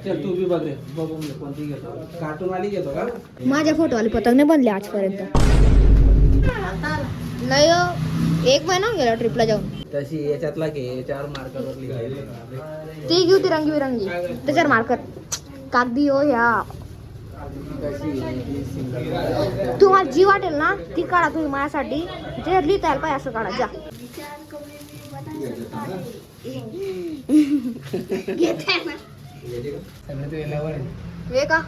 चल तू भी बघ रे, बघून घे कोणती घेतो. कार्टून वाली घेतो का? माझ्या फोटोवाली पतंग नाही बनले आजपर्यंत. नाही हो, 1 महिना गेला ट्रिपला जाऊन. तशी याच्यातला घे, याच्यावर मार्करवर लिहायचं. ती घेऊ ती रंगीबिरंगी, त्याच्यावर मार्कर कागदी हो ह्या. तुम्हाला जी वाटेल ना ती काढा तुम्ही माझ्यासाठी. जे लिहिता यायला पाहिजे असं काढा. जा वे का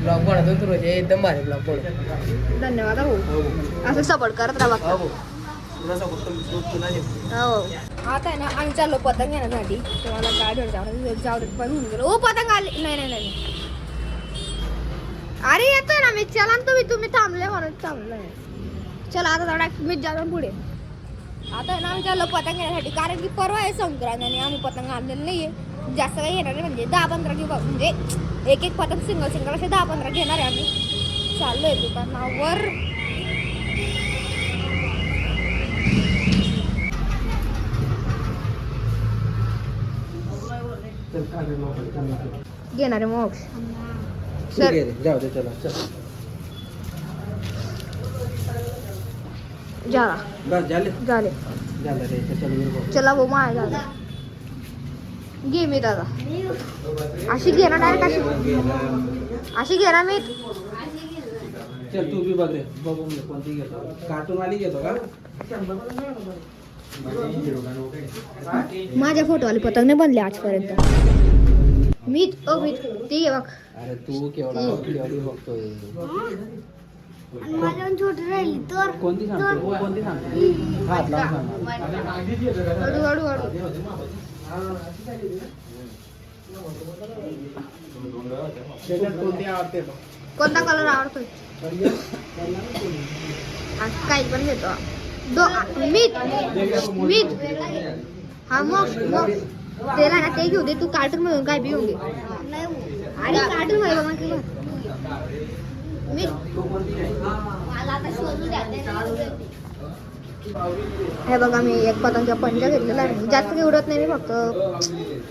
ब्लॉग बनवतो तू रोज एकदम भारी ब्लॉग बनवतो. धन्यवाद हो. असं सपोर्ट करत राहा. हो आता आहे ना आम्ही चाललो पतंग घेण्यासाठी. तुम्हाला काय भेट जाऊ पण होऊन गेलो. ओ पतंग आली. नाही अरे येतोय ना मी. चला तुम्ही थांबले म्हणून थांबलोय. चला आता थोडा मीच जाऊन पुढे. आता आहे ना आम्ही चाललो पतंग घेण्यासाठी. कारण की परवा आहे संक्रांत आणि आम्ही पतंग आणलेलं नाहीये. जास्त काही घेणार नाही, म्हणजे 10-15 घेऊ. म्हणजे एक पतंग सिंगल असे 10-15 घेणार आहे आम्ही. चाललोय दुकानावर. घेणार आहे मोक्ष सर. जाऊ दे चला चल. बस झाले झाले रे. चल चला भाऊ माय झालं. घे मी दादा. अशी घे ना डायरेक्ट. अशी घे ना मी. चल तू भी बघ रे, बघून घे कोणती घेतो. कार्टून वाली घेतो का? माझ्या फोटोवाली पतंग नाही बनले आजपर्यंत. मीच ती घे बघ. अरे तू केवढी बघतोय. छोटी राहिली तर कोणती सांगतो? कोणती सांगतो? हात लावून सांग. हळू. कोणती आवडते? कोणता कलर आवडतोय? काही पण घेतो. मीठ हा मग त्याला ना ते घेऊ दे. तू कार्टून मधून काय बी घेऊन घे. आणि कार्टून मध्ये बघा की मीठ. हे बघा मी एक पतंगच्या पंजा घेतलेला आहे. जास्त काही उडत नाही मी, फक्त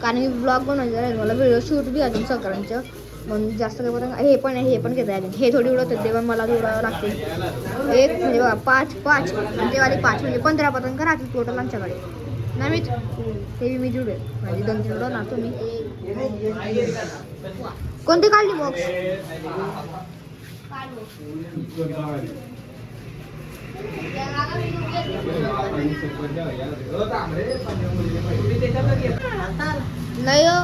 कारण की ब्लॉग बनवायचं आहे मला. व्हिडिओ शूट बी अजून संक्रांतचं, म्हणून जास्त काही पतंग हे पण घेत आहे. हे थोडी उडत होते तेव्हा मला उडावं लागते. एक म्हणजे बघा 5 आणि तेवाली 5 म्हणजे 15 पतंग राहतील टोटल आमच्याकडे. नाही मी ते मी जुडेल म्हणजे 2-3 उडवणार तुम्ही. कोणती काढली मग? नाही हो,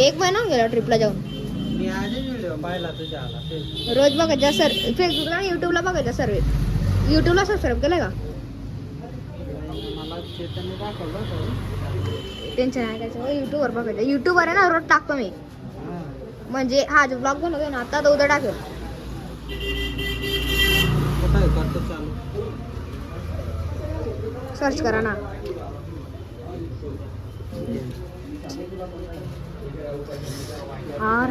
1 महिना गेला ट्रिपला जाऊन. मी आजच व्हिडिओ पाहिला तुझ्या आला. रोज बघायचा सर. फेसबुकला आणि युट्यूबला बघायचा सर्व. युट्यूबला सबस्क्राईब केलं का? मला चेतनने दाखवलं. टेन्शन आहे त्याचं. युट्यूबवर बघायचं. युट्यूबवर आहे ना रोज टाकतो मी. म्हणजे हा जो ब्लॉग बनवतो ना आता तो उद्या टाकेल. करतो चालू. सर्च करा ना. आर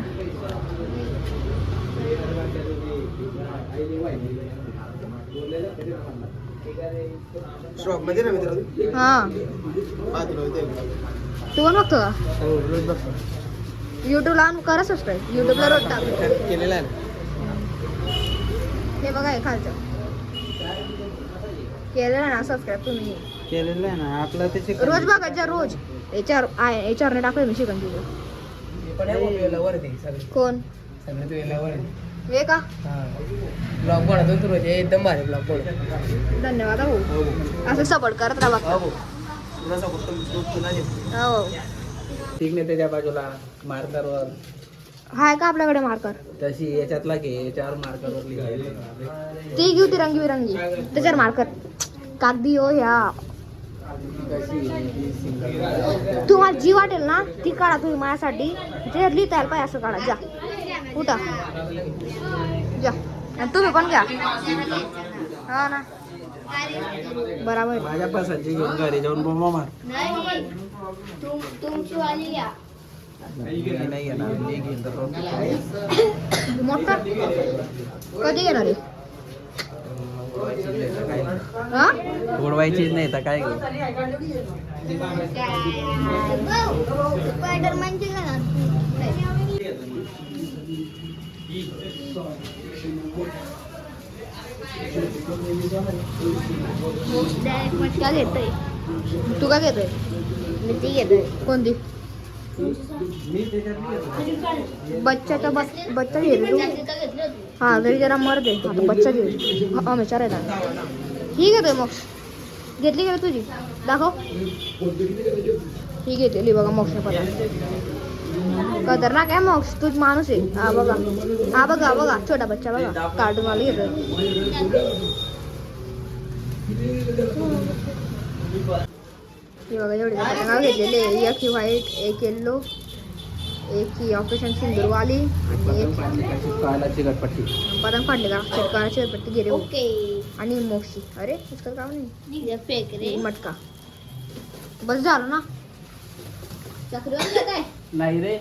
स्टॉक मध्ये ना मित्र. हा तू पण बघतो का? रोज बघतो. युट्यूबला करा सबस्क्राईब. युट्यूबला रोज टाक केलेला आहे. हे बघा हे खालचं केलेलं ना सबस्क्राईब तुम्ही. केलेलं आहे ना आपला. त्याचे रोज बघायचा रोज. याच्यावरने टाकलं मी चिकन तुझं. कोण हे का? ब्लॉग बनवतो तू रोज एकदम भारी ब्लॉग बनवतो. धन्यवाद हो. असं सपोर्ट करत राहा. हो ठीक नाही. त्याच्या बाजूला मार्करवर हाय का आपल्याकडे मार्कर? तशी याच्यातला घे, याच्यावर मार्करवर लिहायचं. ती घेऊ ती रंगीबिरंगी, त्याच्यावर मार्कर कागदी हो ह्या. तुम्हाला जी वाटेल ना ती काढा तुम्ही माझ्यासाठी. जे लिहिता यायला पाहिजे असं काढा. जा उठा जा. आणि तुम्ही पण घ्या. हा ना बरोबर. माझ्या पसंतची घेऊन घरी जाऊन बोंबा मार. तुमची वाली घ्या. नाही घेणार. मी घेईन तर मोठा कधी घेणार आहे? उडवायचीच नाही तर काय हा उडवायचीच नाही तर काय गं स्पायडरमॅनची का मटका घेतोय तू का घेतोय मी ती घेतोय कोणती मी त्याच्यात बच्चा घेतो तू हा तरी जरा मर दे आता बच्चा घे हा विचार आहे ही घेतोय मग घेतली का तुझी दाखव ही घेतलेली बघा मोक्ष खतरनाक आहे मोक्ष तूच माणूस आहे हा बघा हा बघा छोटा बच्चा बघा कार्टून वाला घेतोय ही बघा एवढी पतंगा घेतलेले एक ही व्हाईट एक येल्लो एक ही ऑपरेशन सिंदूरवाली आणि एक चिकटपट्टी पतंग फाडले का चिटकाना चिकटपट्टी गेले ओके आणि मोक्षी अरे उसका काम नाही फेक रे मटका बस झालं ना चक्री काय नाही रे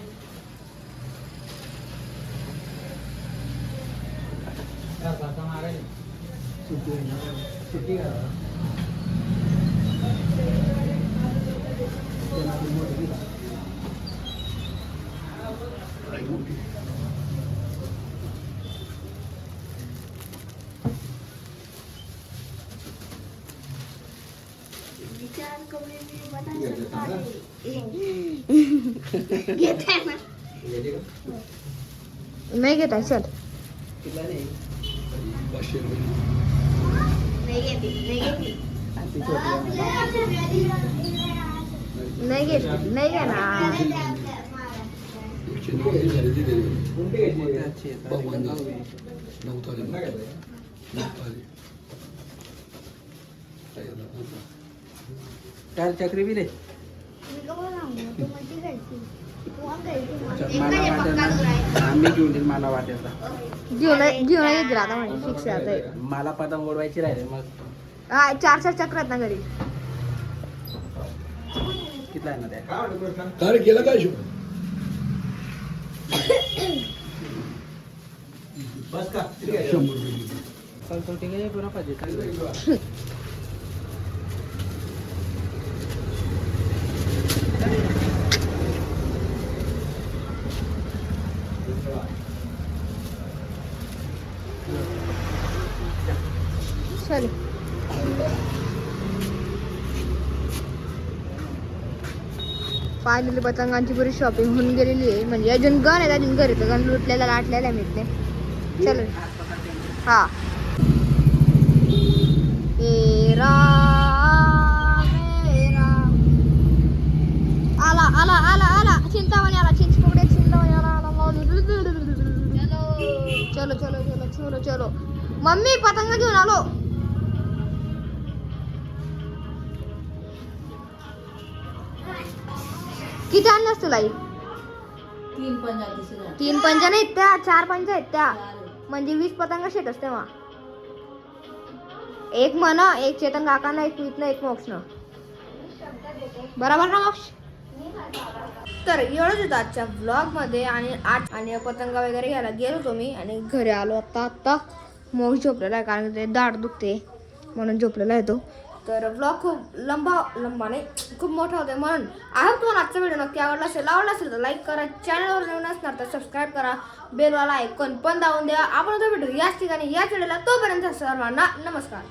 नाही घेत आहे चल नाही घेत नाही घेणार काय चक्री बी रे मी घेऊन येईल मला वाटायचा घेऊन येत राहता म्हणजे फिक्स आहे मला पतंग उडवायची राहिले मग हा 4 चक्र आहेत ना घरी किती आहे ना त्या काय केलं काय शुभ बस का 100 रुपये पुरा पाहिजे चल फायनली पतंगांची पुरी शॉपिंग होऊन गेलेली आहे म्हणजे अजून गण आहे अजून घरी गण लुटलेला लाटलेला मिळते चल हा मेरा आला आला आला आला चिंतामणी आला चिंचपोकडे चिंतामणी आला चलो चलो चलो चलो चलो मम्मी पतंग घेऊन आलो किती आणलं असतं लाई 3 पंजा नाहीत त्या 4 पंजा आहेत त्या म्हणजे 20 पतंग शेट असते तेव्हा एक मन एक चेतन काकांना एक ट्विटनं एक मोक्षनं बरोबर ना मोक्ष तर एवढंच होतं आजच्या ब्लॉग मध्ये आणि पतंगा वगैरे घ्यायला गेलो होतो मी आणि घरी आलो आता मोक्ष झोपलेला आहे कारण ते दाढ दुखते म्हणून झोपलेला आहे तो तर ब्लॉग खूप लंबा नाही खूप मोठा होता म्हणून आहे तुम्हाला आजचा व्हिडिओ नक्की आवडला असेल तर लाईक करा चॅनलवर नवीन असणार तर सबस्क्राईब करा बेलवाला ऐकून पण दाबून द्या आपण तो व्हिडिओ याच ठिकाणी याच वेळेला तोपर्यंत सर्वांना नमस्कार